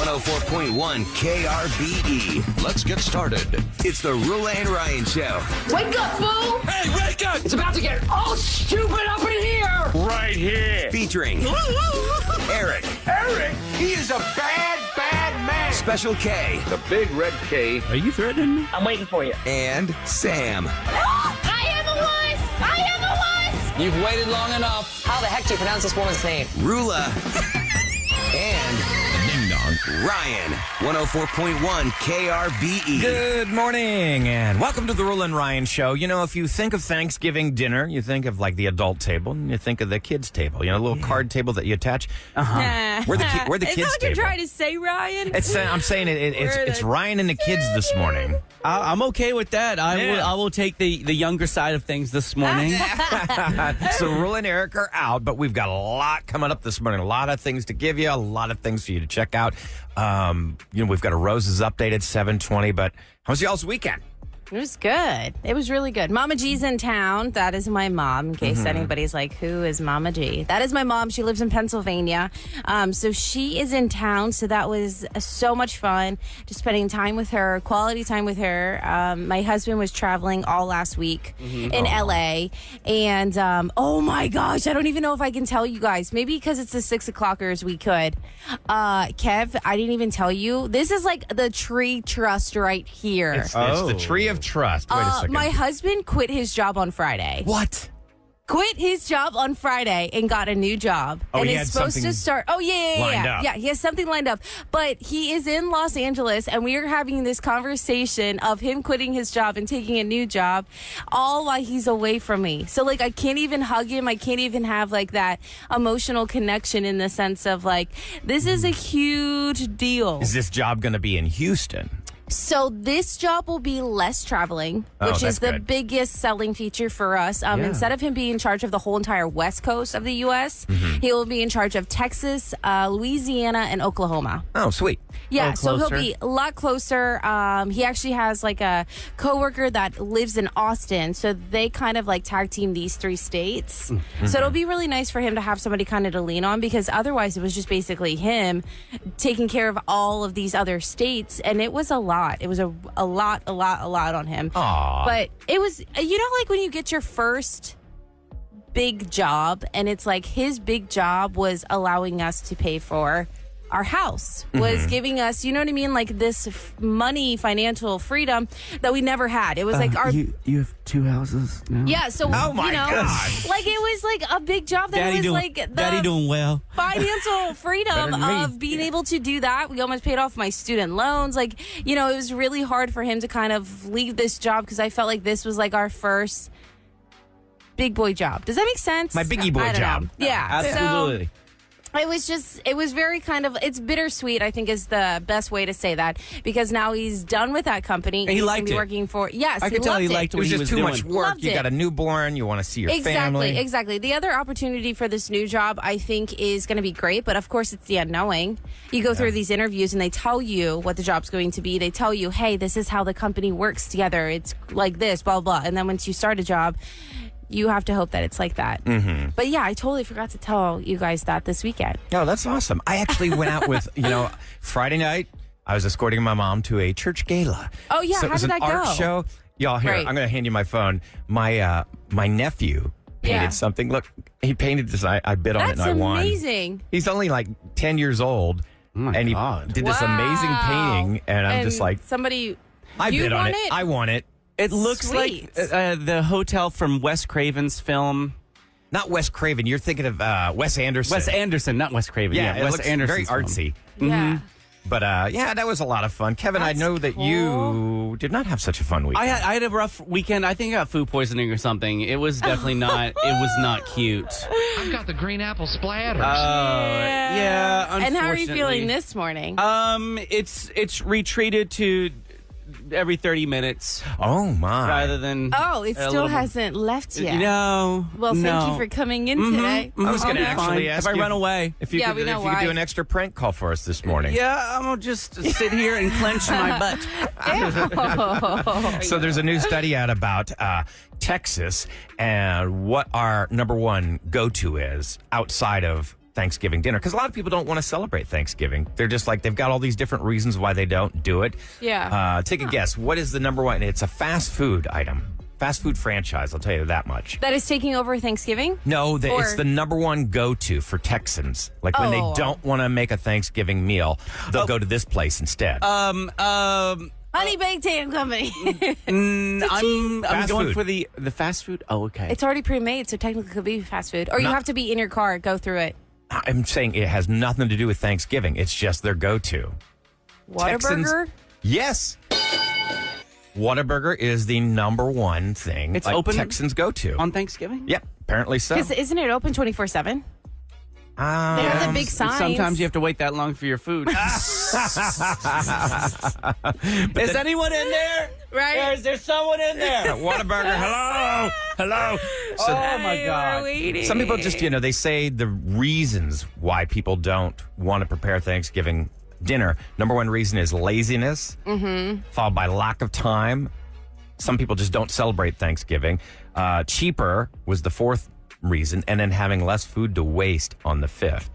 104.1 KRBE. Let's get started. It's the Roula and Ryan Show. Wake up, fool! Hey, wake up! It's about to get all stupid up in here! Right here. Featuring Eric. Eric, he is a bad, bad man. Special K. The big red K. Are you threatening me? I'm waiting for you. And Sam. I am a wuss! I am a wuss! You've waited long enough. How the heck do you pronounce this woman's name? Roula. And Ding dong. Ryan. 104.1 KRBE. Good morning, and welcome to the Roula and Ryan Show. You know, if you think of Thanksgiving dinner, you think of like the adult table, and you think of the kids' table. You know, a little card table that you attach. We're the Is kids' that what you're table. trying to say, Ryan? I'm saying it's Ryan and the kids this morning. I'm okay with that. I will take the younger side of things this morning. So Roula and Eric are out, but we've got a lot coming up this morning. A lot of things to give you, a lot of things for you to check out. We've got a Roses update at 7:20, but how was y'all's weekend? It was good. It was really good. Mama G's in town. That is my mom, in case anybody's like, who is Mama G? That is my mom. She lives in Pennsylvania. So she is in town. So that was so much fun. Just spending time with her, quality time with her. My husband was traveling all last week in LA. And oh my gosh, I don't even know if I can tell you guys. Maybe because it's the 6 o'clockers, we could. Kev, I didn't even tell you. This is like the tree trust right here. It's the tree of trust. Wait a second. My husband quit his job on Friday. What? Quit his job on Friday and got a new job. Oh, and he is had supposed something to start. Oh, yeah. lined up. Yeah, he has something lined up. But he is in Los Angeles, and we are having this conversation of him quitting his job and taking a new job, all while he's away from me. So, like, I can't even hug him. I can't even have, like, that emotional connection in the sense of, like, this is a huge deal. Is this job going to be in Houston? So this job will be less traveling, Oh, which is that's the good. biggest selling feature for us. Instead of him being in charge of the whole entire west coast of the U.S., he will be in charge of Texas, Louisiana, and Oklahoma. Oh, sweet. Yeah, so he'll closer. be a lot closer. He actually has like a coworker that lives in Austin, so they kind of like tag team these 3 states. So it'll be really nice for him to have somebody kind of to lean on, because otherwise it was just basically him taking care of all of these other states, and it was a lot. It was a lot on him. Aw. But it was, like when you get your first big job, and it's like his big job was allowing us to pay for our house, was giving us, you know what I mean, like this financial freedom that we never had. It was like our You have 2 houses now? yeah. So Oh my gosh. like it was like a big job that Daddy was doing, like the Daddy doing well. financial freedom Better than me. of being able to do that. We almost paid off my student loans. Like, it was really hard for him to kind of leave this job, because I felt like this was like our first big boy job. Does that make sense? My biggie boy I don't job. know. Yeah. Absolutely. So it was very kind of, it's bittersweet, I think, is the best way to say that, because now he's done with that company. And he He's liked gonna be it. working for, yes, I could tell he liked It what was he just was too doing. much work. Loved You it. got a newborn. You want to see your family. Exactly. The other opportunity for this new job, I think, is going to be great. But of course, it's the unknowing. You go through these interviews and they tell you what the job's going to be. They tell you, hey, this is how the company works together. It's like this, blah, blah. And then once you start a job, you have to hope that it's like that. But yeah, I totally forgot to tell you guys that this weekend. Oh, that's awesome. I actually went out with, Friday night, I was escorting my mom to a church gala. Oh, yeah. So it How was did an that art go? show. Y'all, here, Right. I'm going to hand you my phone. My nephew painted Yeah. something. Look, he painted this. I bid on it That's and I won. amazing. He's only like 10 years old. Oh my and he God. did this amazing Wow. painting. And I'm just like, somebody. I you bid on won it. it? I won it. It looks Sweet. like the hotel from Wes Craven's film. Not Wes Craven. You're thinking of Wes Anderson. Wes Anderson, not Wes Craven. Yeah, it Wes looks Anderson's very film. artsy. Yeah. But yeah, that was a lot of fun. Kevin, I That's know that cool. you did not have such a fun weekend. I had a rough weekend. I think I got food poisoning or something. It was definitely not. It was not cute. I've got the green apple splatters. Yeah. And how are you unfortunately. feeling this morning? It's retreated to every 30 minutes Oh my! rather than. Oh, it a still little bit- hasn't left yet. No. Well, no. thank you for coming in today. I was going to I'll be actually fine. ask if I you run away. if you Yeah, could, we know if you could do why. an extra prank call for us this morning. Yeah, I'm gonna just sit here and clench my butt. So there's a new study out about Texas and what our number one go-to is outside of Thanksgiving dinner because a lot of people don't want to celebrate Thanksgiving. They're just like, they've got all these different reasons why they don't do it. Yeah. Take a guess. What is the number one? It's a fast food item. Fast food franchise, I'll tell you that much. That is taking over Thanksgiving? No, it's the number one go-to for Texans. Like when they don't want to make a Thanksgiving meal, they'll go to this place instead. Honey Baked Ham Company. I'm Fast going food. for the fast food. Oh, okay. It's already pre-made, so technically it could be fast food. Or you have to be in your car, go through it. I'm saying it has nothing to do with Thanksgiving. It's just their go-to. Whataburger? Yes. Whataburger is the number one thing It's open Texans go to. on Thanksgiving? Yep, apparently so. Because isn't it open 24/7? They have the big signs. Sometimes you have to wait that long for your food. Is anyone in there? Right? Is there someone in there? Whataburger, hello, hello. So, Oh my We're God. waiting. some people just, they say the reasons why people don't want to prepare Thanksgiving dinner. Number one reason is laziness, followed by lack of time. Some people just don't celebrate Thanksgiving. Cheaper was the fourth reason, and then having less food to waste on the fifth.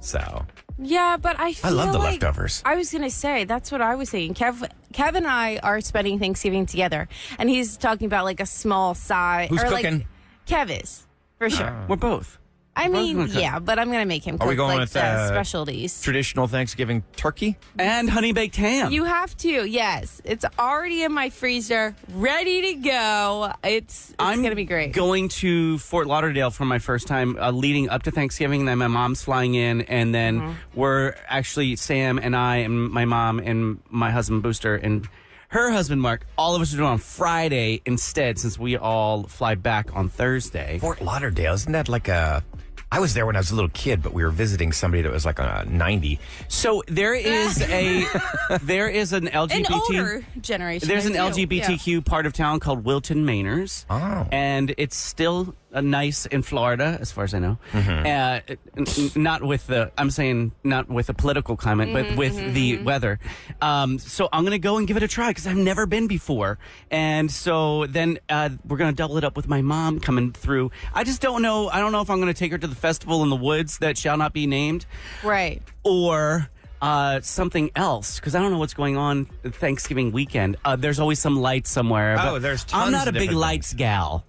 So Yeah, but I feel love the like leftovers. I was going to say, that's what I was saying. Kev and I are spending Thanksgiving together, and he's talking about like a small size. Who's or cooking? Like, Kev is, for sure. We're both. I both mean, gonna cook. yeah, but I'm going to make him Are we cook going like with, the specialties. traditional Thanksgiving turkey. And honey baked ham. You have to, yes. It's already in my freezer, ready to go. It's going to be great. Going to Fort Lauderdale for my first time leading up to Thanksgiving. Then my mom's flying in, and then we're actually Sam and I and my mom and my husband Booster and her husband Mark. All of us are doing it on Friday instead, since we all fly back on Thursday. Fort Lauderdale, isn't that like a... I was there when I was a little kid, but we were visiting somebody that was like a 90. So there is an LGBT. An older generation. There's an there, too. LGBTQ part of town called Wilton Manors. Oh. And it's still nice in Florida, as far as I know. Not with the, I'm saying not with the political climate, but with the weather. So I'm going to go and give it a try because I've never been before. And so then we're going to double it up with my mom coming through. I just don't know. I don't know if I'm going to take her to the festival in the woods that shall not be named. Right. Or something else, because I don't know what's going on Thanksgiving weekend. There's always some lights somewhere. Oh, but there's tons I'm not of a big different lights gal.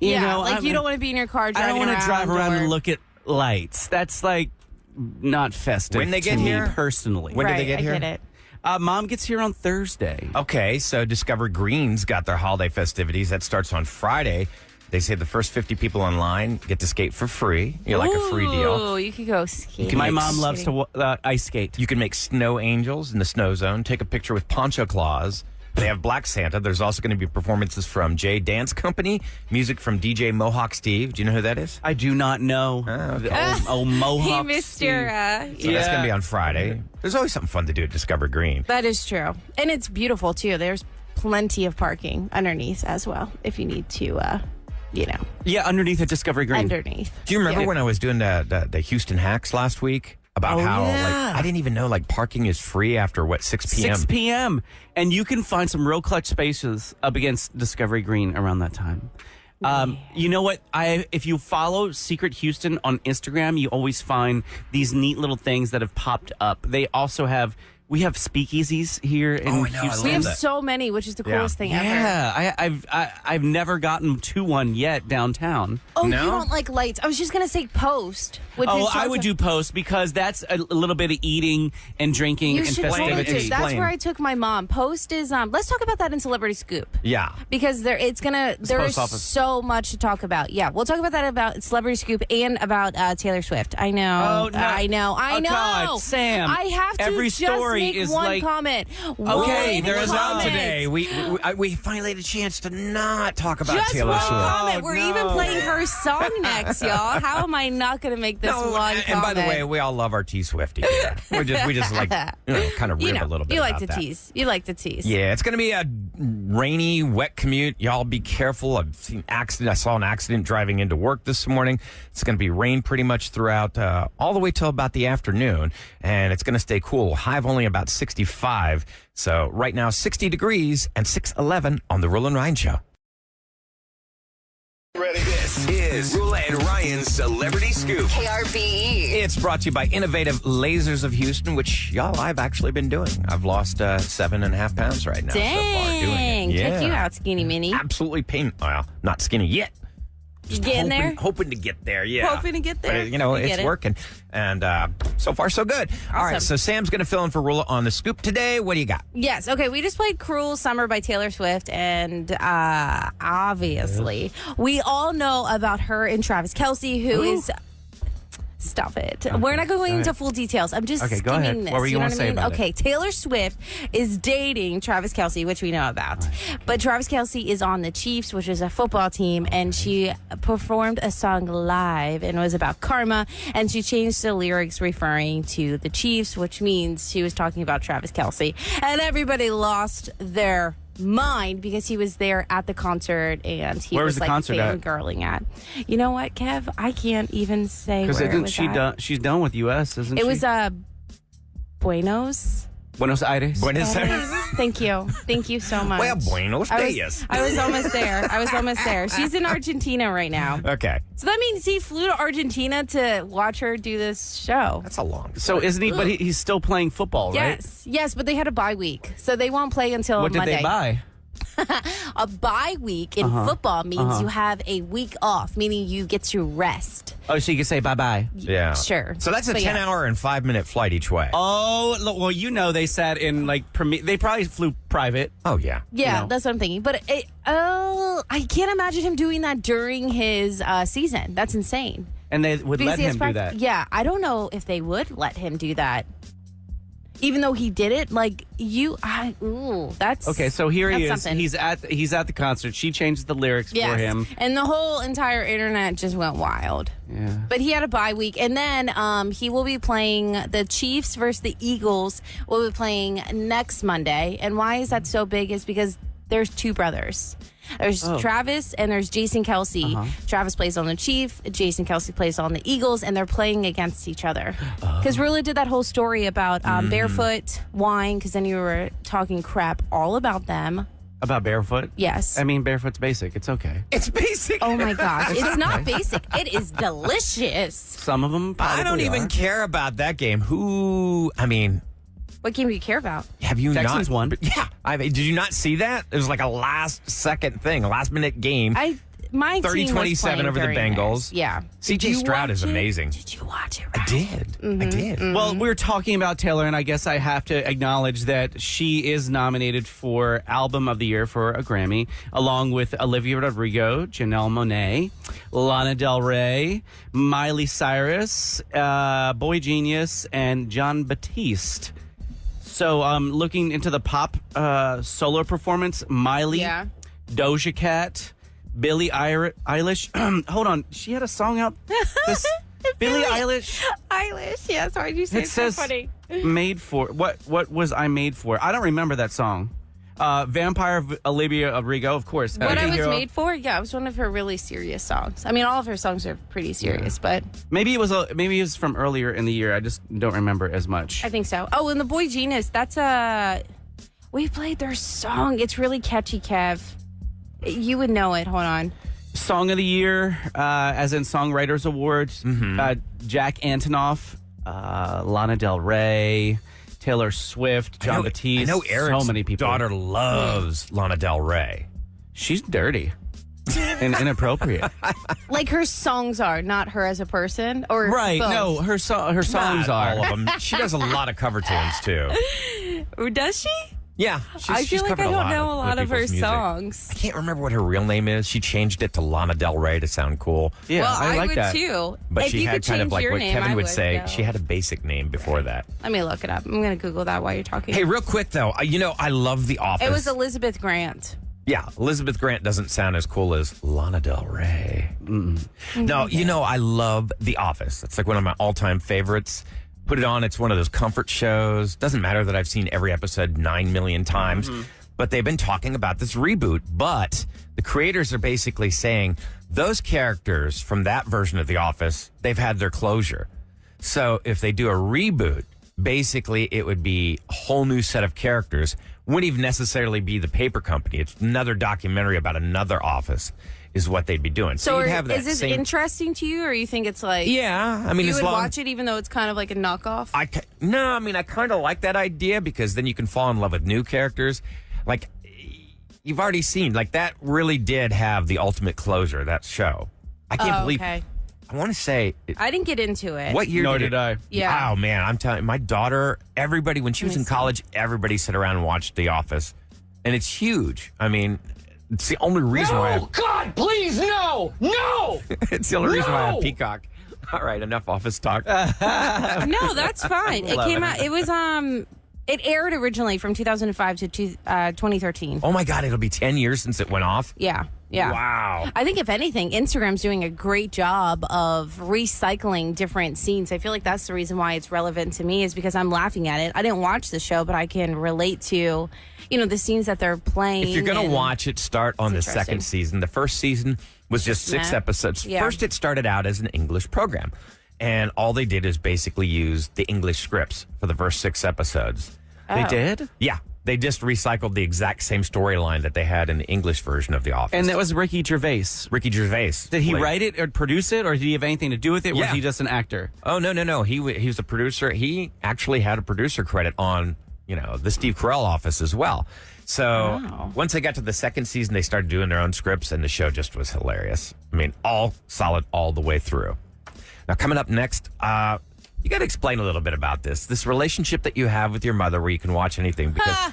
You know, like I'm- you don't want to be in your car I driving don't want to drive around or- and look at lights. That's like not festive. When they get to me here? personally. When right, did they get here? I get it. Mom gets here on Thursday. Okay, so Discovery Green's got their holiday festivities. That starts on Friday. They say the first 50 people online get to skate for free. You like a free deal. Oh, you could go skiing. My mom loves to ice skate. You can make snow angels in the snow zone, take a picture with Poncho Claus. They have Black Santa. There's also going to be performances from Jay Dance Company, music from DJ Mohawk Steve. Do you know who that is? I do not know. okay. Oh, Mohawk. He missed Steve. your. So that's going to be on Friday. There's always something fun to do at Discover Green. That is true, and it's beautiful too. There's plenty of parking underneath as well if you need to. Yeah, underneath at Discovery Green. Underneath. Do you remember Yeah. when I was doing the Houston Hacks last week? About how yeah. I didn't even know parking is free after 6 p.m. 6 p.m. And you can find some real clutch spaces up against Discovery Green around that time. You know what? If you follow Secret Houston on Instagram, you always find these neat little things that have popped up. They also have... We have speakeasies here in Oh, I know, I Houston. love We have that. so many, which is the coolest thing ever. Yeah, I've never gotten to one yet downtown. Oh, No? you don't like lights? I was just gonna say Post. Which Oh, is I would do Post because that's a little bit of eating and drinking You and should totally festivity. do. That's Explain. where I took my mom. Post is. Let's talk about that in Celebrity Scoop. Yeah. Because there is post office. so much to talk about. Yeah, we'll talk about that about Celebrity Scoop and about Taylor Swift. I know. Oh, no. I know. Oh, God, Sam, I have to every just story make is one like- comment. Okay, One there is Out comment. today. We finally had a chance to not talk about Just Taylor one Swift. comment. Oh, We're no. even playing her song next, y'all. How am I not going to make this one comment? and by the way, we all love our T Swifty here. we just like kind of rib a little bit. you like about to that. tease. You like to tease. Yeah, it's going to be a rainy, wet commute. Y'all be careful. I saw an accident driving into work this morning. It's going to be rain pretty much throughout, all the way till about the afternoon, and it's going to stay cool. High of only about 65. So right now, 60 degrees and 6:11 on the Roula and Ryan Show. Ready? This is Roula and and Ryan's Celebrity Scoop. KRBE. It's brought to you by Innovative Lasers of Houston, which, y'all, I've actually been doing. I've lost 7.5 pounds right now so far doing Dang. it. Check you out, Skinny Mini. Absolutely well, not skinny yet. You getting there? Hoping to get there, yeah. Hoping to get there. But, you know, You get it's it. working. And so far, so good. All right, Awesome. so Sam's going to fill in for Roula on the scoop today. What do you got? Yes. Okay. We just played "Cruel Summer" by Taylor Swift, and obviously, we all know about her and Travis Kelce, who is. Stop it. We're not going into full details. I'm just Okay, go skimming ahead. this. What were you know gonna say about it? Okay, Taylor Swift is dating Travis Kelce, which we know about. But Travis Kelce is on the Chiefs, which is a football team, and she performed a song live, and it was about karma, and she changed the lyrics referring to the Chiefs, which means she was talking about Travis Kelce. And everybody lost their mind because he was there at the concert, and he Where was was the like concert at? fangirling at. You know what, Kev? I can't even say Because where it isn't was she at. done? She's done with U.S., isn't she? It was Buenos. Buenos Aires. Buenos Aires. Thank you. Thank you so much. Well, Buenos Dias. I was almost there. She's in Argentina right now. Okay. So that means he flew to Argentina to watch her do this show. That's a long So isn't he? But he's still playing football, right? Yes, but they had a bye week, so they won't play until What did Monday. they buy? A bye week in football means you have a week off, meaning you get to rest. Oh, so you can say bye-bye. Yeah. Sure. So that's a But 10-hour and 5-minute flight each way. Oh, well, you know they sat in, like, they probably flew private. Oh, yeah. Yeah, know. that's what I'm thinking. But I can't imagine him doing that during his season. That's insane. And they would Because let he has him do that. Yeah, I don't know if they would let him do that. Even though he did it, like that's Okay, so here he is. that's something. He's at the concert. She changed the lyrics for Yes. him. And the whole entire internet just went wild. Yeah. But he had a bye week, and then he will be playing the Chiefs versus the Eagles. Will be playing next Monday. And why is that so big? Is because there's two brothers. There's Travis and there's Jason Kelce. Travis plays on the Chief. Jason Kelce plays on the Eagles, and they're playing against each other. Because Roula did that whole story about barefoot wine, because then you were talking crap all about them. About barefoot? Yes. I mean, barefoot's basic. It's okay. It's basic. Oh my gosh. It's not basic. It is delicious. Some of them probably I don't even are. care about that game. What game do you care about? Have you Texans not? won. Yeah. Did you not see that? It was like a last-second thing, a last-minute game. My 30-27 team was playing over the during Bengals. this. Yeah. C.J. Did you Stroud is watch it? amazing. Did you watch it? I Ryan? did. I did. Well, we're talking about Taylor, and I guess I have to acknowledge that she is nominated for Album of the Year for a Grammy, along with Olivia Rodrigo, Janelle Monáe, Lana Del Rey, Miley Cyrus, Boy Genius, and John Batiste. So, looking into the pop solo performance, Miley, Yeah. Doja Cat, Billie Eilish. Hold on, she had a song out. Billie Eilish. Eilish. Yes. Why did you say It it's so says funny? made for. What was I made for? I don't remember that song. Vampire of Olivia Rodrigo, of course. What I was Anti-hero. made for? Yeah, it was one of her really serious songs. I mean, all of her songs are pretty serious, but Maybe it was from earlier in the year. I just don't remember as much. I think so. Oh, and the Boy Genius. That's we played their song. It's really catchy, Kev. You would know it. Hold on. Song of the year, as in Songwriters Awards. Jack Antonoff, Lana Del Rey, Taylor Swift, John Batiste. I know Eric's so many people. daughter loves Lana Del Rey. She's dirty and inappropriate. Like her songs are, not her as a person, or Right? both? No, her songs Not are. all of them. She does a lot of cover tunes too. Or does she? Yeah, I feel like I don't know a lot of her songs. I can't remember what her real name is. She changed it to Lana Del Rey to sound cool. Yeah, well, I like would that. too. But if she you had could kind of change like your what name, Kevin I would say. go. She had a basic name before that. Let me look it up. I'm going to Google that while you're talking. Hey, real quick though, I love The Office. It was Elizabeth Grant. Yeah, Elizabeth Grant doesn't sound as cool as Lana Del Rey. No, I love The Office. It's like one of my all-time favorites. Put it on. It's one of those comfort shows. Doesn't matter that I've seen every episode 9 million times. But they've been talking about this reboot. But the creators are basically saying those characters from that version of The Office, they've had their closure. So if they do a reboot, basically it would be a whole new set of characters. Wouldn't even necessarily be the paper company. It's another documentary about another office. is what they'd be doing. So you'd have that is this same... interesting to you, or you think it's like... Yeah, I mean, you as would long... watch it even though it's kind of like a knockoff? I kind of like that idea because then you can fall in love with new characters. Like, you've already seen, like, that really did have the ultimate closure, that show. I can't believe... Okay. I want to say... I didn't get into it. What year Nor did did I. Yeah. Oh, man, I'm telling you, my daughter, everybody, when she was in college, everybody sat around and watched The Office. And it's huge. I mean, it's the only reason why... No, God, please, no! No! It's the only reason why I have No! Peacock. All right, enough Office talk. No, that's fine. It Love came it. out. It was It aired originally from 2005 to 2013. Oh, my God, it'll be 10 years since it went off? Yeah. Yeah. Wow. I think if anything, Instagram's doing a great job of recycling different scenes. I feel like that's the reason why it's relevant to me is because I'm laughing at it. I didn't watch the show, but I can relate to, the scenes that they're playing. If you're going to watch it, start on the It's second interesting. season. The first season was just 6 Nah. episodes. Yeah. First, it started out as an English program. And all they did is basically use the English scripts for the first 6 episodes. They did? Yeah. They just recycled the exact same storyline that they had in the English version of The Office. And that was Ricky Gervais. Ricky Gervais. Did he played- write it or produce it, or did he have anything to do with it? Or Yeah. was he just an actor? Oh, no. He was a producer. He actually had a producer credit on, the Steve Carell Office as well. So once they got to the second season, they started doing their own scripts, and the show just was hilarious. I mean, all solid all the way through. Now, coming up next, you got to explain a little bit about this relationship that you have with your mother where you can watch anything. Because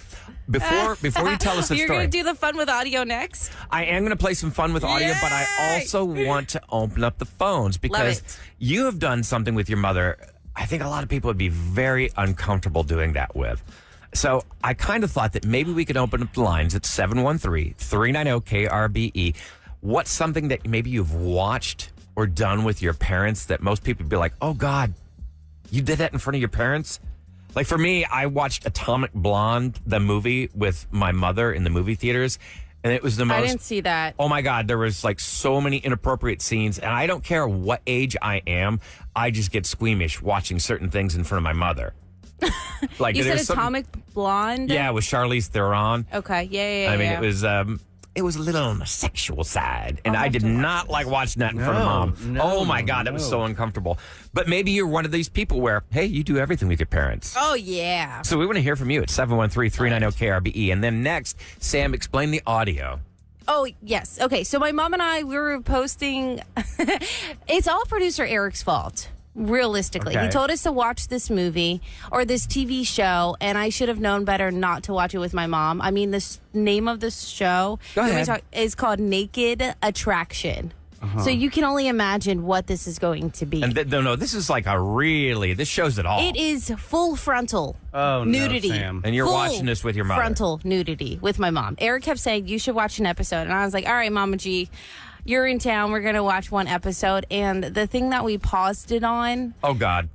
before you tell us a You're story, going to do the fun with audio next? I am going to play some fun with audio, but I Yay! also want to open up the phones because it. you have done something with your mother. I think a lot of people would be very uncomfortable doing that with. So I kind of thought that maybe we could open up the lines at 713-390-KRBE. What's something that maybe you've watched or done with your parents that most people would be like, oh, God, you did that in front of your parents? Like for me, I watched Atomic Blonde, the movie, with my mother in the movie theaters. And it was the most... I didn't see that. Oh, my God. There was like so many inappropriate scenes. And I don't care what age I am. I just get squeamish watching certain things in front of my mother. Like You said there's some- Atomic Blonde? Yeah, with Charlize Theron. Okay. Yeah. I mean, it was a little on the sexual side, and I did not like watching that in front of Mom. Oh my God, that was so uncomfortable. But maybe you're one of these people where, hey, you do everything with your parents. Oh, yeah. So we want to hear from you at 713-390-KRBE. And then next, Sam, explain the audio. Oh, yes. Okay, so my mom and I, we were posting... It's all producer Eric's fault. Realistically, Okay. he told us to watch this movie or this TV show, and I should have known better not to watch it with my mom. I mean, the name of this show Go ahead. is called Naked Attraction. So you can only imagine what this is going to be. And no, this is like this shows it all. It is full frontal Oh, no, nudity. Sam. And you're Full watching this with your mother. Frontal nudity with my mom. Eric kept saying, you should watch an episode. And I was like, all right, Mama G, you're in town. We're going to watch one episode. And the thing that we paused it on Oh, God.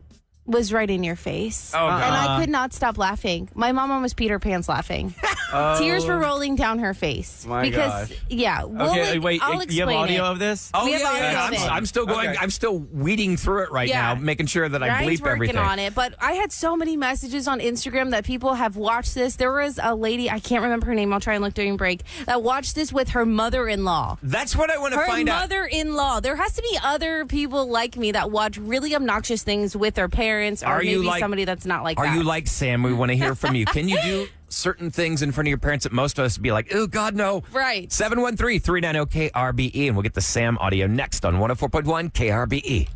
was right in your face. Oh, God. And I could not stop laughing. My mom almost peed her pants laughing. Tears were rolling down her face. My because, gosh. yeah. Okay, wait. I'll You have explain audio it. of this? Oh, We have audio yeah. of it. I'm still going. Okay. I'm still weeding through it right Yeah. now, making sure that I Ryan's bleep working everything. on it, but I had so many messages on Instagram that people have watched this. There was a lady, I can't remember her name, I'll try and look during break, that watched this with her mother-in-law. That's what I want to Her find out. mother-in-law. There has to be other people like me that watch really obnoxious things with their parents, or Are you maybe like- somebody that's not like Are that. you like Sam? We want to hear from you. Can you do certain things in front of your parents that most of us would be like, oh, God, no. Right. 713-390-KRBE, and we'll get the Sam audio next on 104.1 KRBE.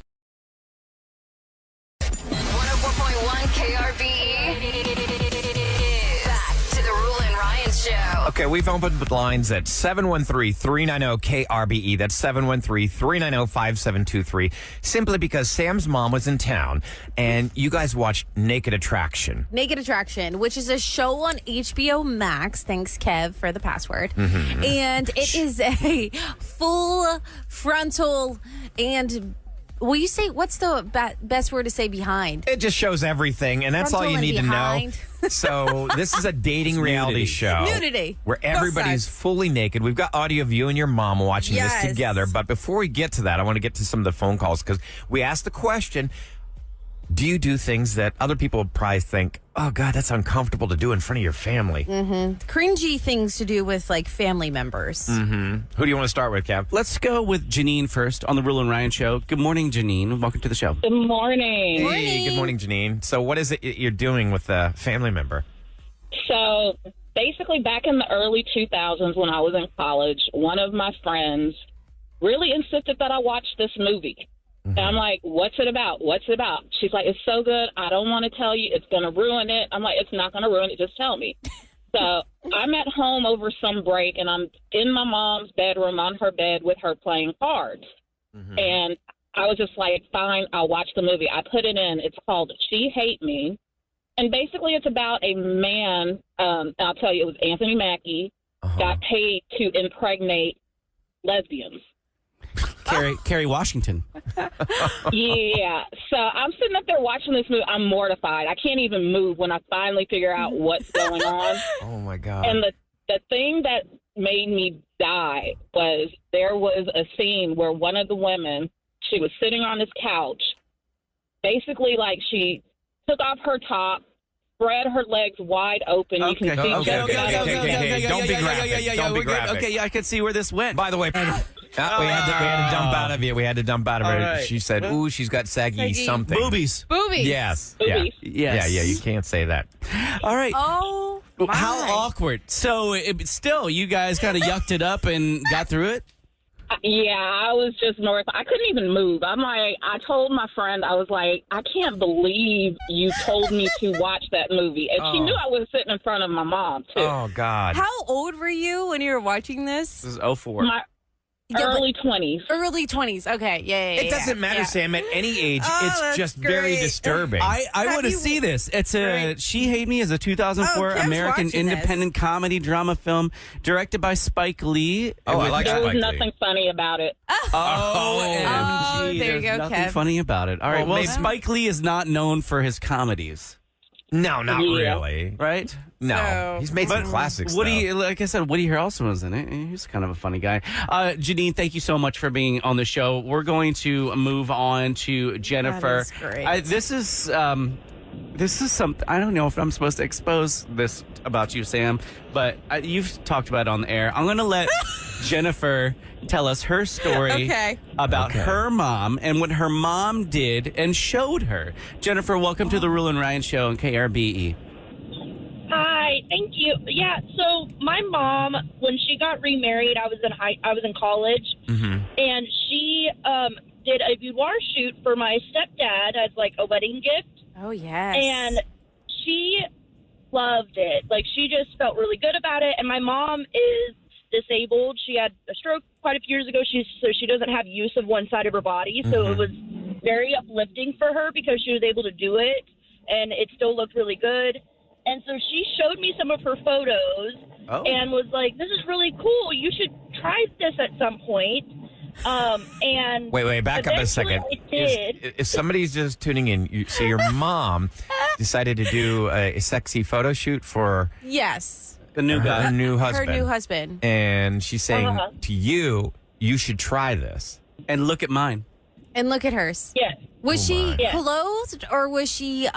104.1 KRBE. Back to the Roula and Ryan Show. Okay, we've opened the lines at 713-390-KRBE. That's 713-390-5723. Simply because Sam's mom was in town, and you guys watched Naked Attraction. Naked Attraction, which is a show on HBO Max. Thanks, Kev, for the password. Mm-hmm. And it is a full frontal and... Will you say, what's the best word to say behind? It just shows everything, and that's all Frontal you and need behind. to know. So this is a dating reality nudity. show. Nudity. Where Both everybody's sides. fully naked. We've got audio of you and your mom watching this Yes. together. But before we get to that, I want to get to some of the phone calls because we asked the question, Do you do things that other people would probably think, oh, God, that's uncomfortable to do in front of your family? Cringy things to do with like family members. Who do you want to start with, Kev? Let's go with Janine first on the Rule and Ryan Show. Good morning, Janine. Welcome to the show. Good morning. Hey, good morning, Janine. So what is it you're doing with a family member? So basically back in the early 2000s when I was in college, one of my friends really insisted that I watch this movie. And I'm like, what's it about? What's it about? She's like, it's so good. I don't want to tell you. It's going to ruin it. I'm like, it's not going to ruin it. Just tell me. So I'm at home over some break, and I'm in my mom's bedroom on her bed with her playing cards. And I was just like, fine, I'll watch the movie. I put it in. It's called She Hate Me. And basically it's about a man, I'll tell you, it was Anthony Mackie, got paid to impregnate lesbians. Kerry Washington. Yeah. So I'm sitting up there watching this movie. I'm mortified. I can't even move when I finally figure out what's going on. Oh, my God. And the thing that made me die was there was a scene where one of the women, she was sitting on this couch, basically like she took off her top, spread her legs wide open. You can see Don't be graphic. Don't be graphic. Okay, I can see where this went. By the way, we had to dump out of you. We had to dump out of her. All right. She said, ooh, she's got saggy something. Boobies. Yes. Boobies. Yes. Yeah, you can't say that. All right. Oh, my. How awkward. So, still, you guys kind of yucked it up and got through it? Yeah, I was just north. I couldn't even move. I'm like, I told my friend, I was like, I can't believe you told me to watch that movie. And she knew I was sitting in front of my mom, too. Oh, God. How old were you when you were watching this? This is 04. My early 20s. Early 20s. Okay. Yeah. It doesn't matter, Sam. At any age, Oh, it's that's just very great. disturbing. I want to you- see this. It's She Hate Me is a 2004 Oh, Kev's American watching this. independent comedy drama film directed by Spike Lee. Oh, I like There was Spike Lee. nothing funny about it. OMG. there you There's go, nothing Kev. funny about it. All right. Well, Well, maybe- Spike Lee is not known for his comedies, No, not Yeah. really. right? No. So- He's made some classics, Woody, though. like I said, Woody Harrelson was in it. He's kind of a funny guy. Janine, thank you so much for being on the show. We're going to move on to Jennifer. That is great. This is something, I don't know if I'm supposed to expose this about you, Sam, but you've talked about it on the air. I'm going to let Jennifer tell us her story Okay. about her mom and what her mom did and showed her. Jennifer, welcome to the Rule and Ryan Show on KRBE. Hi, thank you. Yeah, so my mom, when she got remarried, I was in college, and she did a boudoir shoot for my stepdad as like a wedding gift, Oh, yes. and she loved it. Like, she just felt really good about it. And my mom is disabled. She had a stroke quite a few years ago, so she doesn't have use of one side of her body. So it was very uplifting for her because she was able to do it, and it still looked really good. And so she showed me some of her photos and was like, this is really cool. You should try this at some point. And Wait, back up a second. I did. If somebody's just tuning in, so your mom decided to do a sexy photo shoot for Yes. The new guy. her new Her husband. new husband. And she's saying to you, you should try this. And look at mine. And look at hers. Yes. Was she Yeah. clothed or was she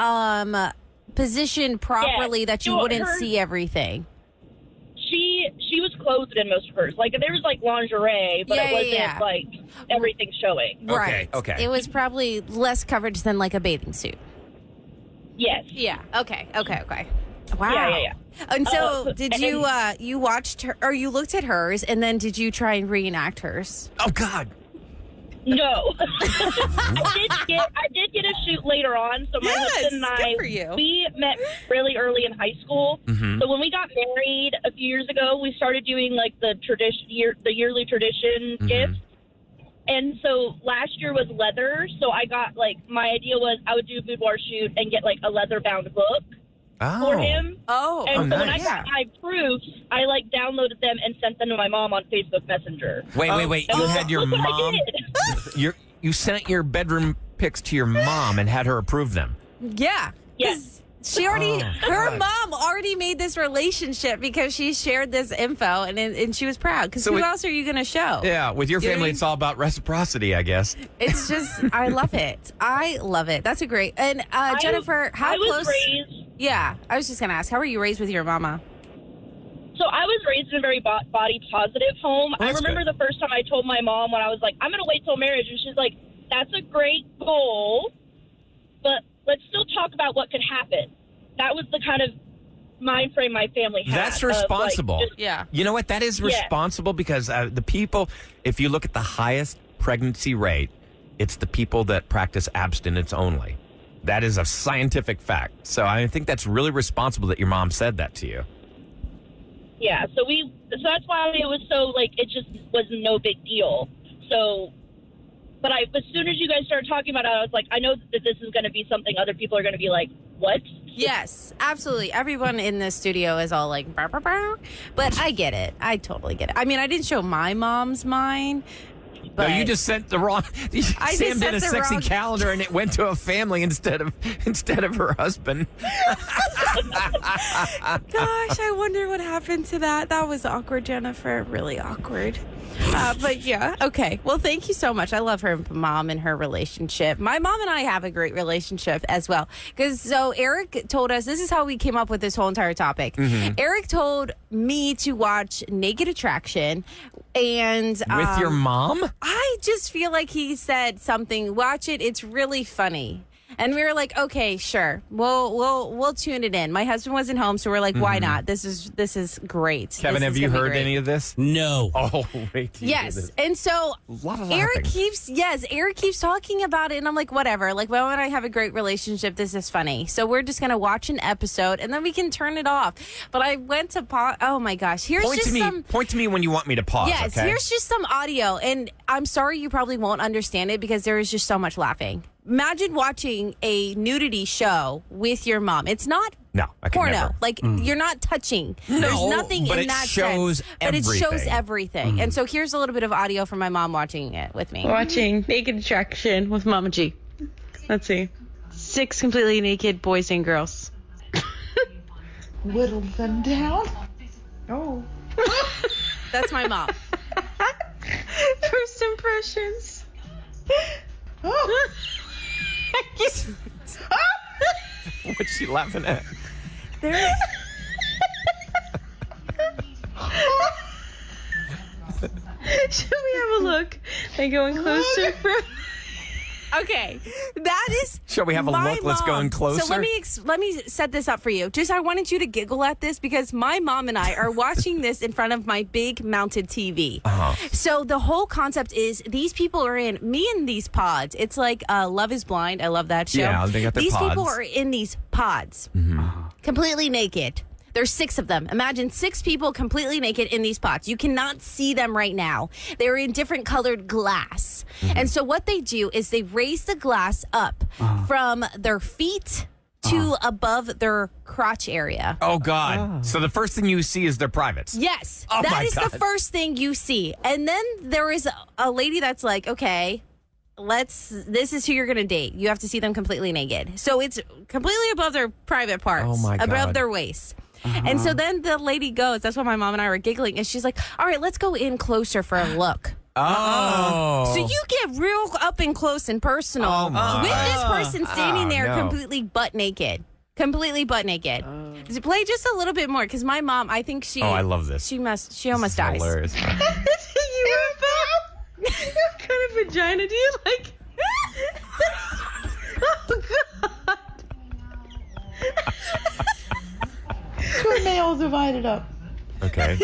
positioned properly that you So wouldn't her- see everything? She was clothed in most of hers. Like, there was like lingerie, but Yeah, it wasn't yeah. like everything showing. Right. okay. It was probably less coverage than like a bathing suit. Yes. Yeah. Okay. Wow. Yeah. And so, did and- you you watched her or you looked at hers, and then did you try and reenact hers? Oh, God. No. I did get a shoot later on. So my husband and good I, for you. we met really early in high school. So when we got married a few years ago, we started doing like the yearly tradition gifts. And so last year was leather. So I got like, my idea was I would do a boudoir shoot and get like a leather bound book for him. Oh, And so when I nice. got my proofs, I like downloaded them and sent them to my mom on Facebook Messenger. Wait. And You had your look what I mom. did. You sent your bedroom pics to your mom and had her approve them. yeah. Yes. Her mom already made this relationship because she shared this info and she was proud. Because who else are you going to show? Yeah, with your family, it's all about reciprocity, I guess. It's just, I love it. I love it. That's a great. And Jennifer, how close? Raised. Yeah, I was just going to ask, how were you raised with your mama? So I was raised in a very body positive home. Well, I remember the first time I told my mom when I was like, I'm going to wait till marriage. And she's like, that's a great goal, but let's still talk about what could happen. That was the kind of mind frame my family had. That's responsible. Yeah. You know what? That is responsible because the people, if you look at the highest pregnancy rate, it's the people that practice abstinence only. That is a scientific fact. So I think that's really responsible that your mom said that to you. Yeah, so that's why it was so, like, it just was no big deal. So, but as soon as you guys started talking about it, I was like, I know that this is going to be something other people are going to be like, what? Yes, absolutely. Everyone in the studio is all like, bah, bah, bah. But I get it. I totally get it. I mean, I didn't show my mom's mine. But no, you just sent the wrong. Sam did a sexy calendar, and it went to a family instead of her husband. Gosh, I wonder what happened to that. That was awkward, Jennifer. Really awkward. But yeah, okay. Well, thank you so much. I love her mom and her relationship. My mom and I have a great relationship as well. So Eric told us, this is how we came up with this whole entire topic. Mm-hmm. Eric told me to watch Naked Attraction. And with your mom? I just feel like he said something, watch it, it's really funny. And we were like, okay, sure. We'll tune it in. My husband wasn't home, so we're like, why not? This is great. Kevin, have you heard any of this? No. Oh, wait. Yes. And so Eric keeps talking about it, and I'm like, whatever. Like, well, when I have a great relationship, this is funny. So we're just gonna watch an episode, and then we can turn it off. But I went to pause. Oh my gosh! Point to me when you want me to pause. Yes. Okay? Here's just some audio, and I'm sorry you probably won't understand it because there is just so much laughing. Imagine watching a nudity show with your mom. It's not porno. Never. Like, you're not touching. There's nothing in that sense. But it shows everything. And so here's a little bit of audio from my mom watching it with me. Watching Naked Attraction with Mama G. Let's see. 6 completely naked boys and girls. Whittle them down. Oh. That's my mom. First impressions. Oh. What's she laughing at? Should we have a look? Like going closer. Okay, that is. Shall we have a look? Let's go in closer. So let me set this up for you. Just I wanted you to giggle at this because my mom and I are watching this in front of my big mounted TV. Uh-huh. So the whole concept is these people are in these pods. It's like Love is Blind. I love that show. Yeah, they got their These pods. people are in these pods, completely naked. There's 6 of them. Imagine 6 people completely naked in these pots. You cannot see them right now. They're in different colored glass. And so what they do is they raise the glass up from their feet to above their crotch area. Oh, God. So the first thing you see is their privates. Yes. Oh, that is the first thing you see. And then there is a lady that's like, okay, this is who you're going to date. You have to see them completely naked. So it's completely above their private parts. Oh, my God. Above their waist. And so then the lady goes, that's why my mom and I were giggling, and she's like, all right, let's go in closer for a look. Oh. So you get real up and close and personal with this person standing there completely butt naked. Completely butt naked. Play just a little bit more, because my mom, I think she... Oh, I love this. She almost dies. Hilarious. What kind of vagina do you like? Oh, God. Her nails divided up. Okay.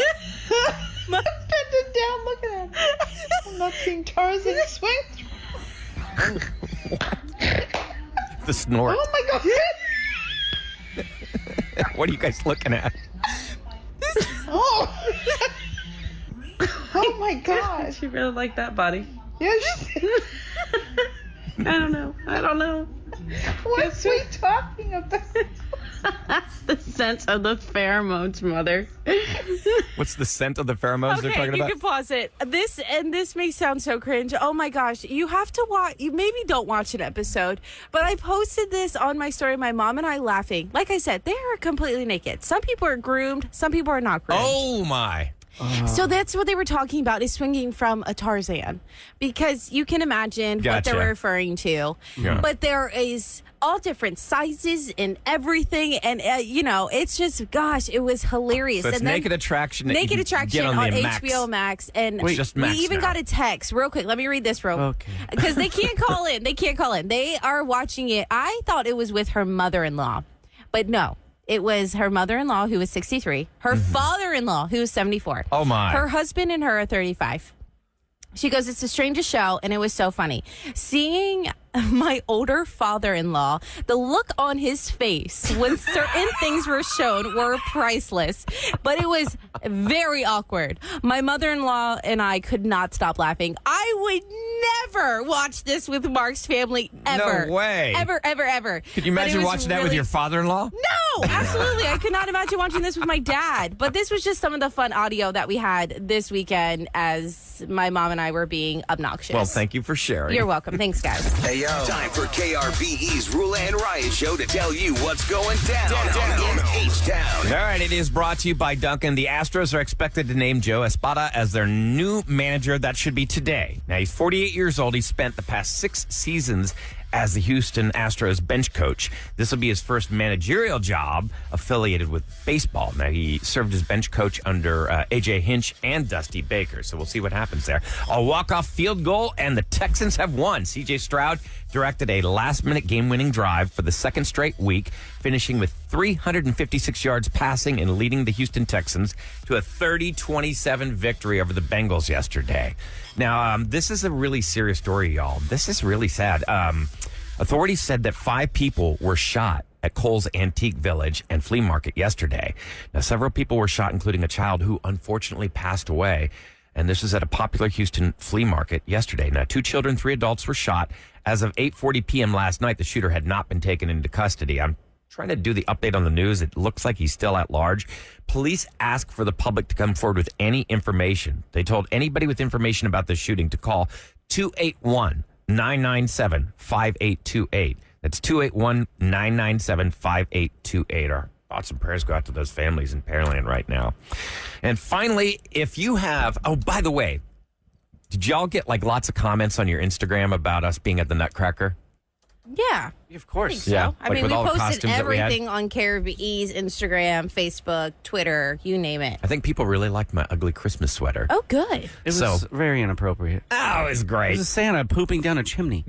Bending down, looking at it. I'm not seeing Tarzan swing. The snort. Oh my God. What are you guys looking at? Oh. Oh my God. She really liked that body. Yes. I don't know. What's we talking about? The scent of the pheromones, Mother. What's the scent of the pheromones they're Okay, talking you about? can pause it. This may sound so cringe. Oh my gosh, you have to watch. You maybe don't watch an episode, but I posted this on my story. My mom and I laughing. Like I said, they are completely naked. Some people are groomed. Some people are not groomed. Oh my! So that's what they were talking about, is swinging from a Tarzan, because you can imagine what Gotcha. they're referring to. Yeah. But there is all different sizes and everything, and it's just, gosh, it was hilarious. So it's and then Naked Attraction. that you Naked can Attraction get on the Max. HBO Max, and Wait, just we Max even now. got a text real quick. Let me read this Okay. because they can't call in. They can't call in. They are watching it. I thought it was with her mother-in-law, but no. It was her mother-in-law, who was 63, her father-in-law, who was 74. Oh, my. Her husband and her are 35. She goes, it's the strangest show, and it was so funny. Seeing my older father-in-law, the look on his face when certain things were shown were priceless. But it was very awkward. My mother-in-law and I could not stop laughing. I would never watch this with Mark's family, ever. No way. Ever, ever, ever. Could you But it imagine was watching that with really- your father-in-law? No, absolutely. I could not imagine watching this with my dad. But this was just some of the fun audio that we had this weekend as my mom and I were being obnoxious. Well, thank you for sharing. You're welcome. Thanks, guys. Hey, yo. Time for KRBE's Roula and Ryan show to tell you what's going down in H-Town. All right, it is brought to you by Duncan. The Astros are expected to name Joe Espada as their new manager. That should be today. Now, he's 48 years old. He spent the past 6 seasons as the Houston Astros bench coach. This will be his first managerial job affiliated with baseball. Now, he served as bench coach under A.J. Hinch and Dusty Baker, so we'll see what happens there. A walk-off field goal, and the Texans have won. C.J. Stroud directed a last-minute game-winning drive for the second straight week, finishing with 356 yards passing and leading the Houston Texans to a 30-27 victory over the Bengals yesterday. Now, this is a really serious story, y'all. This is really sad. Authorities said that 5 people were shot at Kohl's Antique Village and Flea Market yesterday. Now, several people were shot, including a child who unfortunately passed away. And this is at a popular Houston flea market yesterday. Now, 2 children, 3 adults were shot. As of 8:40 p.m. last night, the shooter had not been taken into custody. I'm trying to do the update on the news. It looks like he's still at large. Police asked for the public to come forward with any information. They told anybody with information about the shooting to call 281-997-5828. That's 281-997-5828. Our thoughts and prayers go out to those families in Pearland right now. And finally, if you have, oh, by the way, did y'all get like lots of comments on your Instagram about us being at the Nutcracker? Yeah. Of course. I think so. Yeah, I like mean, with we all the posted costumes that we had? everything on KRBE's Instagram, Facebook, Twitter, you name it. I think people really liked my ugly Christmas sweater. Oh, good. It was So- very inappropriate. Oh, it was It great. was a Santa pooping down a chimney.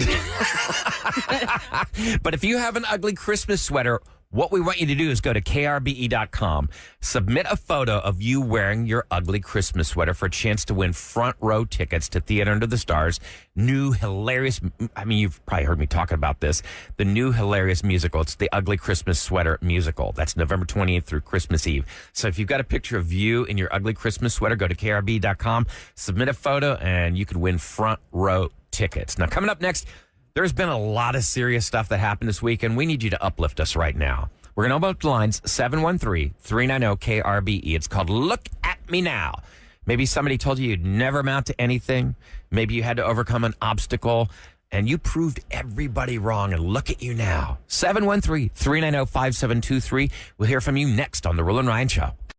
But if you have an ugly Christmas sweater, what we want you to do is go to krbe.com, submit a photo of you wearing your ugly Christmas sweater for a chance to win front row tickets to Theater Under the Stars. New hilarious, I mean, you've probably heard me talking about this, the new hilarious musical. It's the Ugly Christmas Sweater musical. That's November 20th through Christmas Eve. So if you've got a picture of you in your ugly Christmas sweater, go to krbe.com, submit a photo, and you could win front row tickets. Now, coming up next, there's been a lot of serious stuff that happened this week, and we need you to uplift us right now. We're going to open up the lines, 713-390-KRBE. It's called Look at Me Now. Maybe somebody told you you'd never amount to anything. Maybe you had to overcome an obstacle, and you proved everybody wrong, and look at you now. 713-390-5723. We'll hear from you next on The Roula and Ryan Show.